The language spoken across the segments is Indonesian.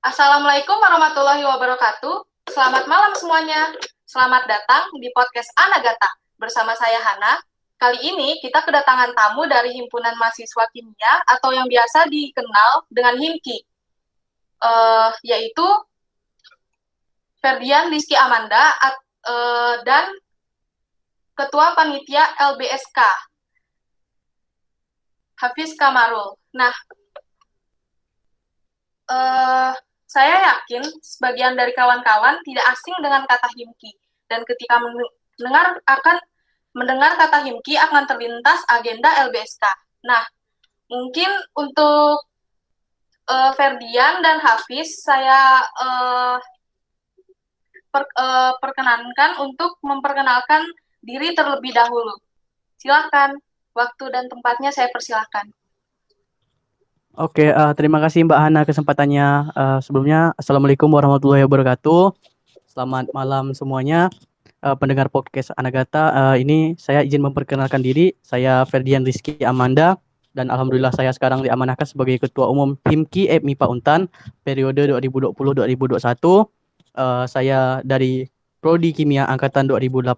Assalamualaikum warahmatullahi wabarakatuh. Selamat malam semuanya. Selamat datang di podcast Anagata. Bersama saya Hana. Kali ini kita kedatangan tamu dari Himpunan Mahasiswa Kimia atau yang biasa dikenal dengan HIMKI, yaitu Ferdian Rizky Amanda dan Ketua Panitia LBSK, Hafiz Kamarul. Nah, saya yakin sebagian dari kawan-kawan tidak asing dengan kata HIMKI, dan ketika mendengar kata HIMKI akan terlintas agenda LBSK. Nah, mungkin untuk Ferdian dan Hafiz, saya perkenankan untuk memperkenalkan diri terlebih dahulu. Silakan, waktu dan tempatnya saya persilahkan. Oke, terima kasih Mbak Hana kesempatannya. Sebelumnya, Assalamualaikum warahmatullahi wabarakatuh. Selamat malam semuanya, pendengar podcast Anagata. Ini saya izin memperkenalkan diri. Saya Ferdian Rizky Amanda, dan alhamdulillah saya sekarang diamanahkan sebagai Ketua Umum HIMKI MIPA Untan periode 2020-2021. Saya dari Prodi Kimia Angkatan 2018.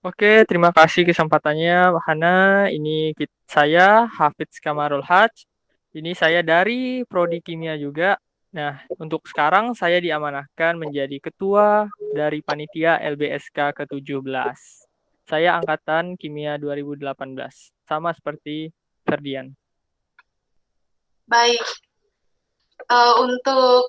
Oke, terima kasih kesempatannya, Hana. Ini saya, Hafidz Kamarul Haj. Ini saya dari Prodi Kimia juga. Nah, untuk sekarang saya diamanahkan menjadi ketua dari panitia LBSK ke-17. Saya angkatan Kimia 2018, sama seperti Ferdian. Baik, untuk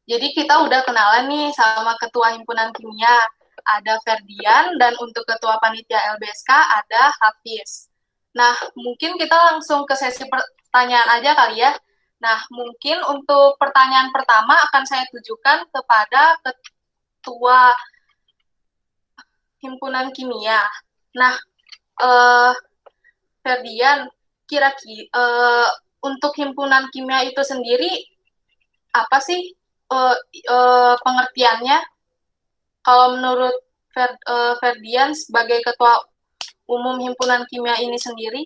jadi kita udah kenalan nih sama Ketua Himpunan Kimia, ada Ferdian, dan untuk Ketua Panitia LBSK ada Hafiz. Nah, mungkin kita langsung ke sesi pertanyaan aja kali ya. Nah, mungkin untuk pertanyaan pertama akan saya tujukan kepada Ketua Himpunan Kimia. Nah, Ferdian, kira-kira untuk Himpunan Kimia itu sendiri, apa sih pengertiannya? Kalau menurut Ferdian sebagai Ketua Umum Himpunan Kimia ini sendiri?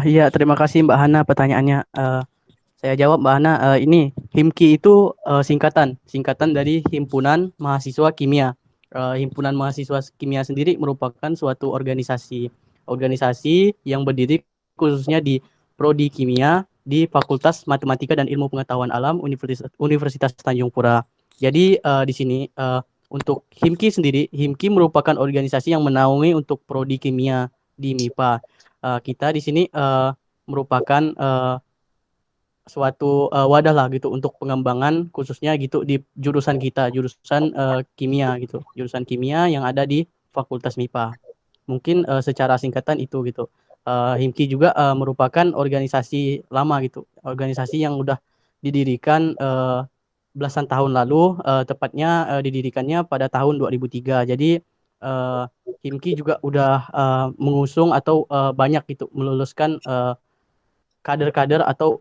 Iya, terima kasih Mbak Hana pertanyaannya. Saya jawab Mbak Hana, ini HIMKI itu singkatan dari Himpunan Mahasiswa Kimia. Himpunan Mahasiswa Kimia sendiri merupakan suatu organisasi yang berdiri khususnya di Prodi Kimia di Fakultas Matematika dan Ilmu Pengetahuan Alam Universitas Tanjung Pura. Jadi di sini untuk HIMKI sendiri, HIMKI merupakan organisasi yang menaungi untuk Prodi Kimia di MIPA. Kita di sini merupakan suatu wadah lah gitu untuk pengembangan khususnya gitu di jurusan kita, jurusan kimia gitu, jurusan kimia yang ada di Fakultas MIPA. Mungkin secara singkatan itu gitu. HIMKI juga merupakan organisasi lama gitu, organisasi yang udah didirikan belasan tahun lalu, tepatnya didirikannya pada tahun 2003. Jadi HIMKI juga udah mengusung atau banyak gitu meluluskan kader-kader atau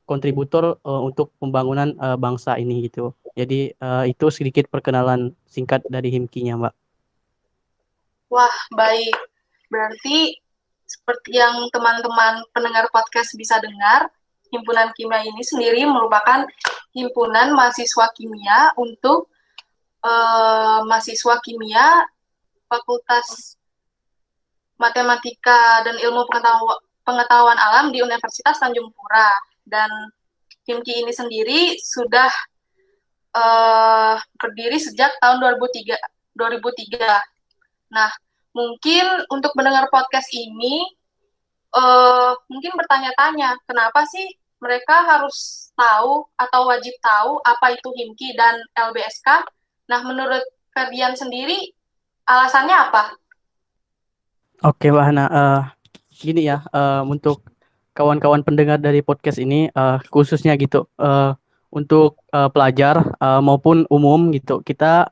kontributor untuk pembangunan bangsa ini gitu. Jadi itu sedikit perkenalan singkat dari HIMKI-nya, Mbak. Wah, baik. Berarti seperti yang teman-teman pendengar podcast bisa dengar, Himpunan Kimia ini sendiri merupakan himpunan mahasiswa kimia untuk mahasiswa kimia Fakultas Matematika dan Ilmu Pengetahuan Alam di Universitas Tanjung Pura. Dan HIMKI ini sendiri sudah berdiri sejak tahun 2003. Nah, mungkin untuk mendengar podcast ini, mungkin bertanya-tanya, kenapa sih mereka harus tahu atau wajib tahu apa itu HIMKI dan LBSK? Nah, menurut Ferdian sendiri, alasannya apa? Oke, Mbak Hana. Gini ya, untuk kawan-kawan pendengar dari podcast ini, khususnya gitu, untuk pelajar maupun umum gitu, kita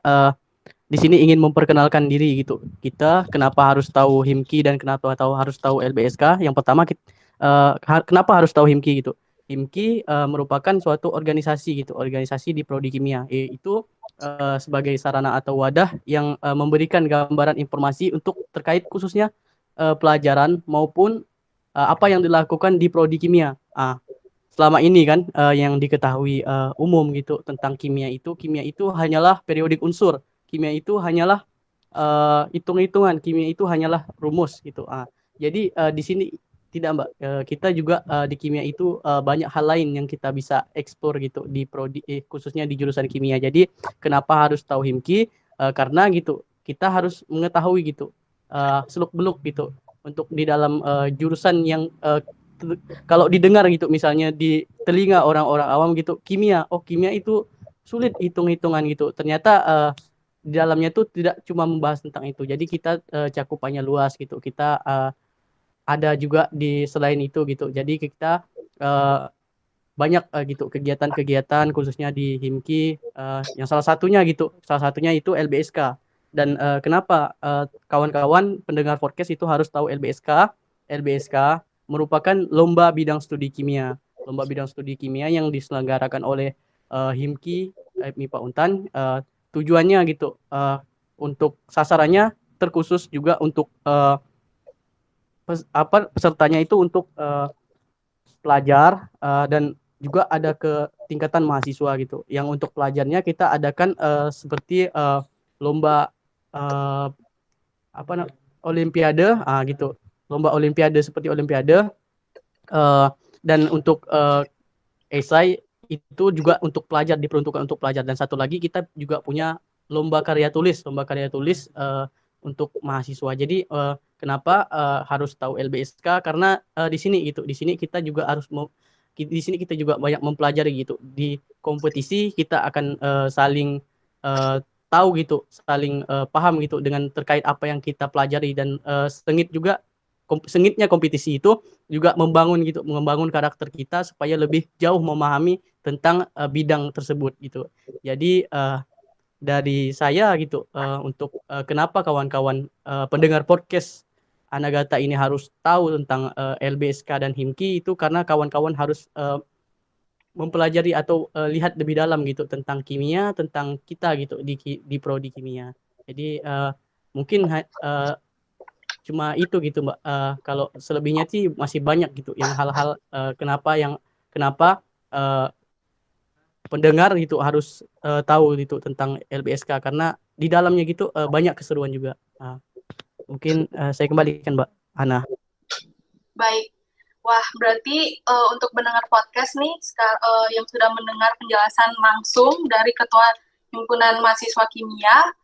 di sini ingin memperkenalkan diri gitu. Kita kenapa harus tahu HIMKI dan kenapa harus tahu LBSK? Yang pertama, kenapa harus tahu HIMKI gitu? HIMKI merupakan suatu organisasi gitu, organisasi di Prodi Kimia. Itu sebagai sarana atau wadah yang memberikan gambaran informasi untuk terkait khususnya pelajaran maupun apa yang dilakukan di prodi kimia. Selama ini kan yang diketahui umum gitu tentang kimia itu hanyalah periodik unsur. Kimia itu hanyalah hitung-hitungan, kimia itu hanyalah rumus gitu. Jadi di sini tidak Mbak, kita juga di kimia itu banyak hal lain yang kita bisa eksplor gitu di prodi khususnya di jurusan kimia. Jadi kenapa harus tahu himki? Karena gitu kita harus mengetahui gitu seluk-beluk gitu untuk di dalam jurusan yang kalau didengar gitu misalnya di telinga orang-orang awam gitu kimia, oh kimia itu sulit hitung-hitungan gitu. Ternyata di dalamnya tuh tidak cuma membahas tentang itu. Jadi kita cakupannya luas gitu. Kita ada juga di selain itu gitu. Jadi kita banyak gitu kegiatan-kegiatan khususnya di Himki yang salah satunya gitu. Salah satunya itu LBSK. Dan kenapa kawan-kawan pendengar podcast itu harus tahu LBSK? LBSK merupakan lomba bidang studi kimia. Lomba bidang studi kimia yang diselenggarakan oleh Himki MIPA Untan. Tujuannya gitu untuk sasarannya terkhusus juga untuk pesertanya itu untuk pelajar dan juga ada ke tingkatan mahasiswa gitu. Yang untuk pelajarnya kita adakan seperti lomba olimpiade gitu. Lomba olimpiade seperti olimpiade dan untuk esai itu juga untuk pelajar, diperuntukkan untuk pelajar. Dan satu lagi kita juga punya lomba karya tulis untuk mahasiswa. Jadi kenapa harus tahu LBSK? Karena di sini gitu, di sini kita juga harus di sini kita juga banyak mempelajari gitu. Di kompetisi kita akan saling tahu gitu, saling paham gitu dengan terkait apa yang kita pelajari dan sengitnya kompetisi itu juga membangun karakter kita supaya lebih jauh memahami tentang bidang tersebut gitu. Jadi dari saya gitu untuk kenapa kawan-kawan pendengar podcast Anagata ini harus tahu tentang LBSK dan Himki itu karena kawan-kawan harus mempelajari atau lihat lebih dalam gitu tentang kimia, tentang kita gitu di prodi kimia. Jadi mungkin cuma itu gitu Mbak. Kalau selebihnya sih masih banyak gitu yang hal-hal kenapa pendengar gitu harus tahu gitu tentang LBSK karena di dalamnya gitu banyak keseruan juga. Mungkin saya kembalikan Mbak Hana. Baik. Wah, berarti untuk mendengar podcast nih yang sudah mendengar penjelasan langsung dari Ketua Himpunan Mahasiswa Kimia,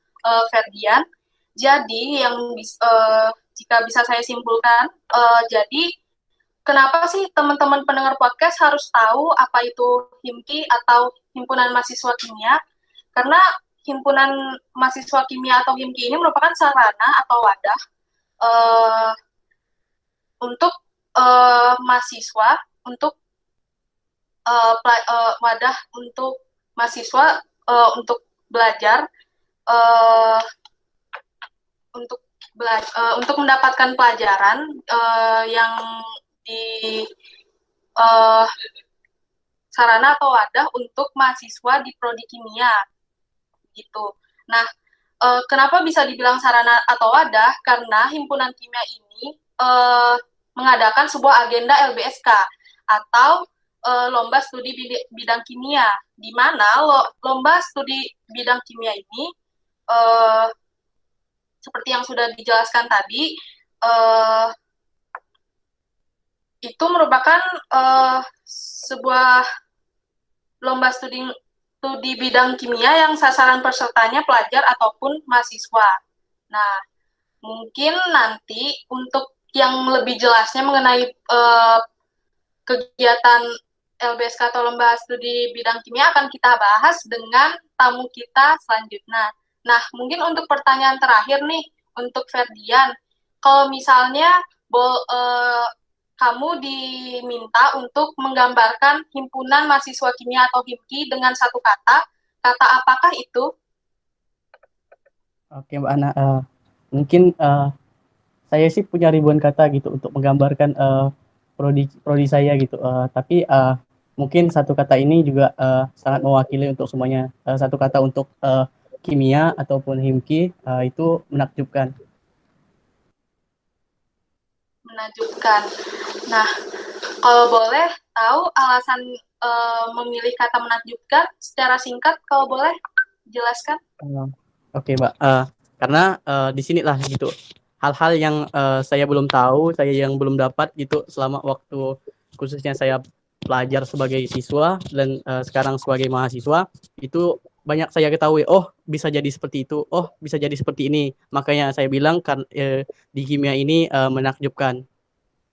Ferdian. Jadi yang jika bisa saya simpulkan, jadi kenapa sih teman-teman pendengar podcast harus tahu apa itu Himki atau Himpunan Mahasiswa Kimia? Karena Himpunan Mahasiswa Kimia atau Himki ini merupakan sarana atau wadah untuk mahasiswa, untuk wadah untuk mahasiswa untuk belajar, untuk mendapatkan pelajaran yang di sarana atau wadah untuk mahasiswa di prodi kimia gitu. Nah, kenapa bisa dibilang sarana atau wadah? Karena himpunan kimia ini mengadakan sebuah agenda LBSK atau lomba studi bidang kimia, di mana lomba studi bidang kimia ini seperti yang sudah dijelaskan tadi, itu merupakan sebuah lomba studi bidang kimia yang sasaran pesertanya pelajar ataupun mahasiswa. Nah, mungkin nanti untuk yang lebih jelasnya mengenai kegiatan LBSK atau lomba studi bidang kimia akan kita bahas dengan tamu kita selanjutnya. Nah, mungkin untuk pertanyaan terakhir nih, untuk Ferdian, kalau misalnya kamu diminta untuk menggambarkan himpunan mahasiswa kimia atau HIMKI dengan satu kata apakah itu? Oke Mbak Ana, mungkin saya sih punya ribuan kata gitu untuk menggambarkan prodi saya gitu, tapi mungkin satu kata ini juga sangat mewakili untuk semuanya. Satu kata untuk kimia ataupun HIMKI itu menakjubkan. menakjubkan. Nah, kalau boleh tahu alasan memilih kata menakjubkan secara singkat, kalau boleh jelaskan? Oke, Mbak. Karena di sinilah gitu hal-hal yang saya belum tahu, saya yang belum dapat gitu selama waktu khususnya saya pelajar sebagai siswa dan sekarang sebagai mahasiswa itu banyak saya ketahui. Oh, bisa jadi seperti itu. Oh, bisa jadi seperti ini. Makanya saya bilang kan di kimia ini menakjubkan.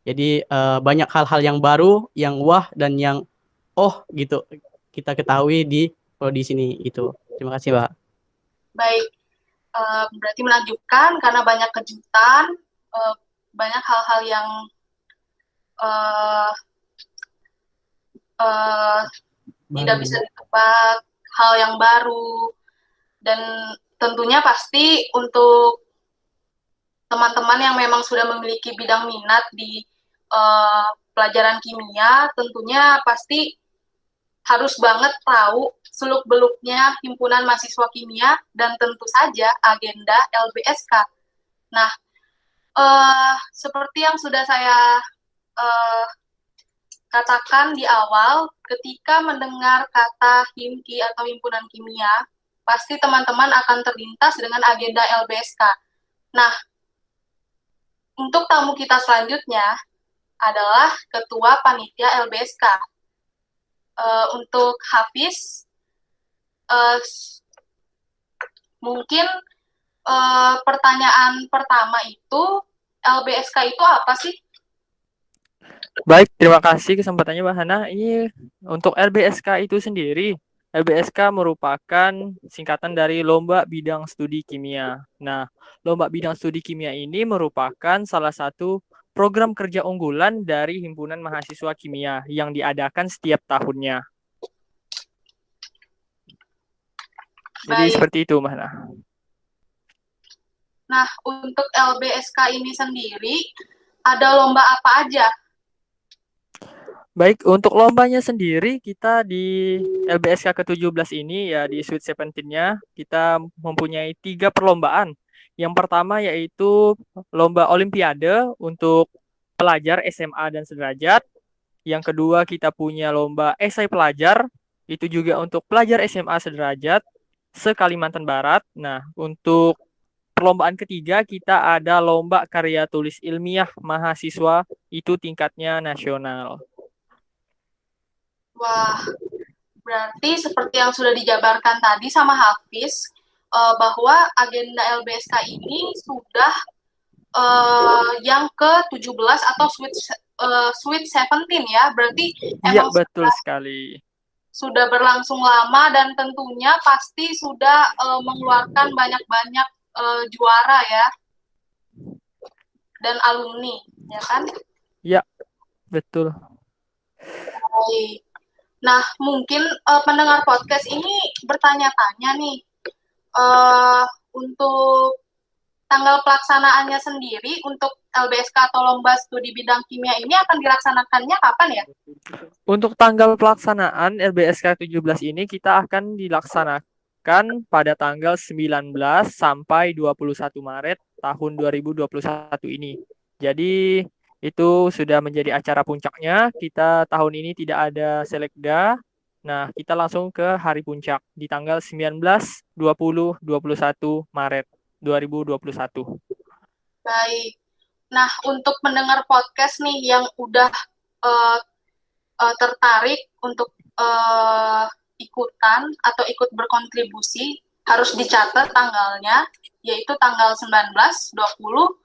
Jadi banyak hal-hal yang baru, yang wah dan yang oh gitu kita ketahui di prodi sini itu. Terima kasih, Mbak. Baik, berarti menakjubkan karena banyak kejutan, banyak hal-hal yang uh, tidak bisa ditebak, hal yang baru, dan tentunya pasti untuk teman-teman yang memang sudah memiliki bidang minat di pelajaran kimia, tentunya pasti harus banget tahu seluk-beluknya himpunan mahasiswa kimia dan tentu saja agenda LBSK. Nah, seperti yang sudah saya katakan di awal, ketika mendengar kata himki atau himpunan kimia, pasti teman-teman akan terlintas dengan agenda LBSK. Nah, untuk tamu kita selanjutnya adalah Ketua Panitia LBSK. Untuk Hafiz, mungkin pertanyaan pertama itu, LBSK itu apa sih? Baik, terima kasih kesempatannya Mbak Hana. Ini untuk LBSK itu sendiri, LBSK merupakan singkatan dari Lomba Bidang Studi Kimia. Nah, Lomba Bidang Studi Kimia ini merupakan salah satu program kerja unggulan dari Himpunan Mahasiswa Kimia yang diadakan setiap tahunnya. Jadi Baik. seperti itu, Mbak Hana. Nah, untuk LBSK ini sendiri, ada lomba apa aja? Baik, untuk lombanya sendiri kita di LBSK ke-17 ini ya di Sweet 17-nya kita mempunyai 3 perlombaan. Yang pertama yaitu lomba olimpiade untuk pelajar SMA dan sederajat. Yang kedua kita punya lomba esai pelajar, itu juga untuk pelajar SMA sederajat se-Kalimantan Barat. Nah, untuk perlombaan ketiga kita ada lomba karya tulis ilmiah mahasiswa, itu tingkatnya nasional. Wah, berarti seperti yang sudah dijabarkan tadi sama Hafiz, bahwa agenda LBSK ini sudah yang ke-17 atau Sweet 17 ya, berarti Iya, emang betul sekali. Sudah berlangsung lama dan tentunya pasti sudah mengeluarkan banyak-banyak juara ya, dan alumni, ya kan? Iya, betul. Baik. Nah, mungkin pendengar podcast ini bertanya-tanya nih, untuk tanggal pelaksanaannya sendiri untuk LBSK atau Lomba Studi Bidang Kimia ini akan dilaksanakannya kapan ya? Untuk tanggal pelaksanaan LBSK 17 ini kita akan dilaksanakan pada tanggal 19 sampai 21 Maret tahun 2021 ini. Jadi itu sudah menjadi acara puncaknya. Kita tahun ini tidak ada selekda. Nah, kita langsung ke hari puncak di tanggal 19, 20, 21 Maret 2021. Baik. Nah, untuk mendengar podcast nih yang udah tertarik untuk ikutan atau ikut berkontribusi, harus dicatat tanggalnya, yaitu tanggal 19, 20,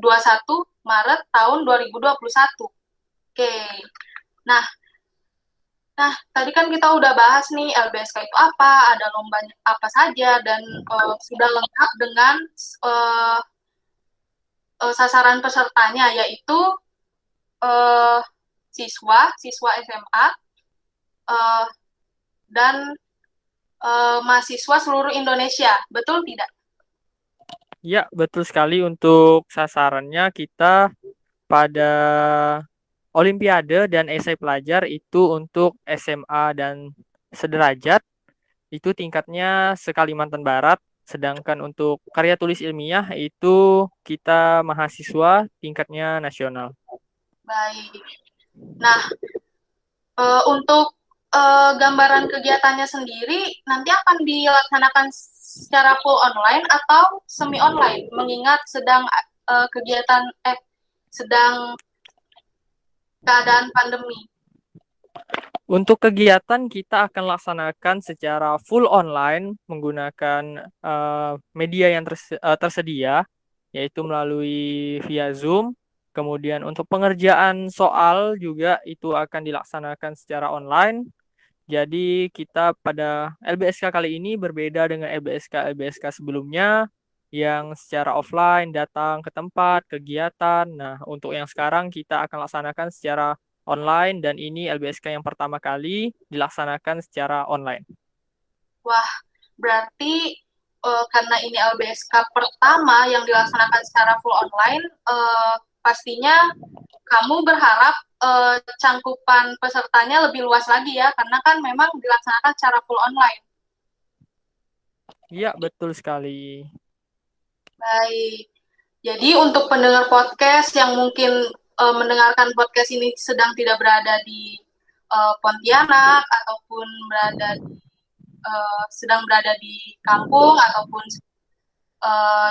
21 Maret tahun 2021. Oke. Nah, tadi kan kita udah bahas nih LBSK itu apa, ada lombanya apa saja, dan sudah lengkap dengan sasaran pesertanya, yaitu siswa SMA, dan mahasiswa seluruh Indonesia. Betul tidak? Ya, betul sekali. Untuk sasarannya kita pada Olimpiade dan esai pelajar itu untuk SMA dan sederajat, itu tingkatnya se-Kalimantan Barat. Sedangkan untuk karya tulis ilmiah itu kita mahasiswa tingkatnya nasional. Baik. Nah, untuk gambaran kegiatannya sendiri nanti akan dilaksanakan secara full online atau semi online, mengingat sedang sedang keadaan pandemi. Untuk kegiatan kita akan laksanakan secara full online menggunakan media yang tersedia, yaitu melalui via Zoom. Kemudian untuk pengerjaan soal juga itu akan dilaksanakan secara online. Jadi kita pada LBSK kali ini berbeda dengan LBSK sebelumnya yang secara offline datang ke tempat kegiatan. Nah, untuk yang sekarang kita akan laksanakan secara online dan ini LBSK yang pertama kali dilaksanakan secara online. Wah, berarti karena ini LBSK pertama yang dilaksanakan secara full online, pastinya kamu berharap cangkupan pesertanya lebih luas lagi ya, karena kan memang dilaksanakan secara full online. Iya, betul sekali. Baik. Jadi untuk pendengar podcast yang mungkin mendengarkan podcast ini sedang tidak berada di Pontianak ataupun sedang berada di kampung ataupun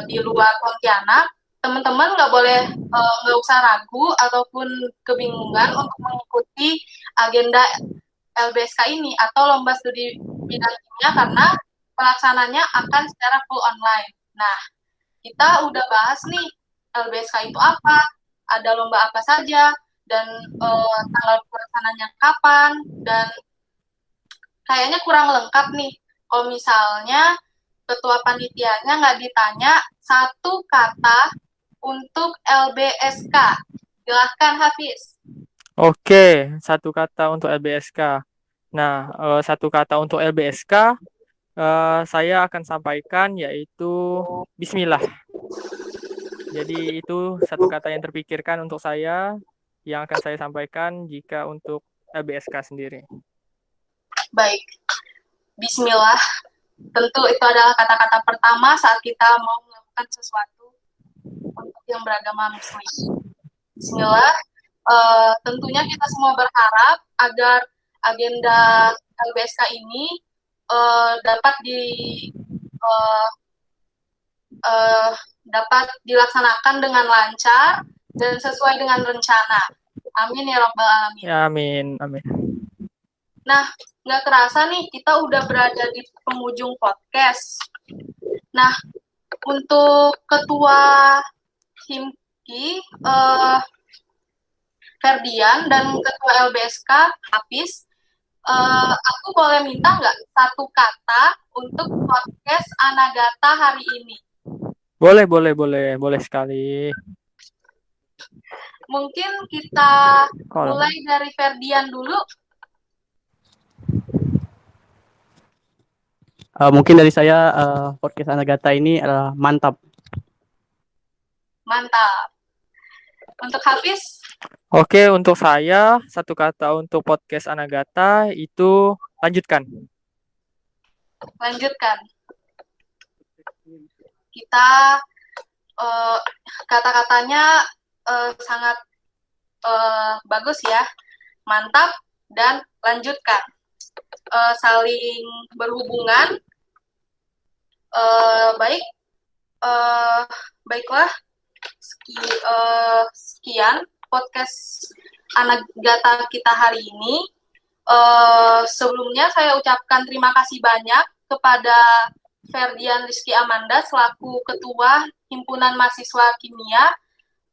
di luar Pontianak, teman-teman nggak usah ragu ataupun kebingungan untuk mengikuti agenda LBSK ini atau lomba studi bidang kimia karena pelaksananya akan secara full online. Nah, kita udah bahas nih LBSK itu apa, ada lomba apa saja, dan tanggal pelaksananya kapan, dan kayaknya kurang lengkap nih kalau misalnya ketua panitianya nggak ditanya satu kata untuk LBSK. Silahkan Hafiz. Oke, satu kata untuk LBSK. Nah, satu kata untuk LBSK saya akan sampaikan yaitu Bismillah. Jadi itu satu kata yang terpikirkan untuk saya yang akan saya sampaikan jika untuk LBSK sendiri. Baik, Bismillah. Tentu itu adalah kata-kata pertama saat kita mau melakukan sesuatu untuk yang beragama Muslim. Bismillah. Tentunya kita semua berharap agar agenda LBSK ini dapat dilaksanakan dengan lancar dan sesuai dengan rencana. Amin ya Rabbal Alamin. Ya, amin, amin. Nah, nggak kerasa nih kita udah berada di penghujung podcast. Nah, untuk ketua Himki, Ferdian, dan ketua LBSK, Hafiz, aku boleh minta nggak satu kata untuk podcast Anagata hari ini? Boleh sekali. Mungkin kita mulai dari Ferdian dulu. Mungkin dari saya podcast Anagata ini mantap. Mantap. Untuk Hafiz? Oke, untuk saya satu kata untuk podcast Anagata itu lanjutkan. Lanjutkan. Kita kata-katanya sangat bagus ya, mantap dan lanjutkan. Saling berhubungan. Baiklah. Sekian podcast Anagata kita hari ini. Sebelumnya saya ucapkan terima kasih banyak kepada Ferdian Rizky Amanda selaku Ketua Himpunan Mahasiswa Kimia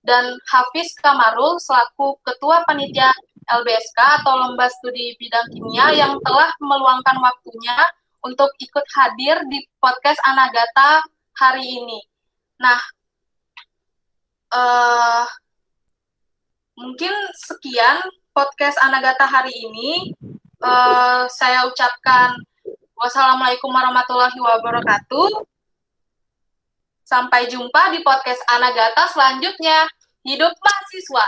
dan Hafiz Kamarul selaku Ketua Panitia LBSK atau Lomba Studi Bidang Kimia yang telah meluangkan waktunya untuk ikut hadir di podcast Anagata hari ini. Nah, mungkin sekian podcast Anagata hari ini. Saya ucapkan wassalamualaikum warahmatullahi wabarakatuh. Sampai jumpa di podcast Anagata selanjutnya. Hidup mahasiswa!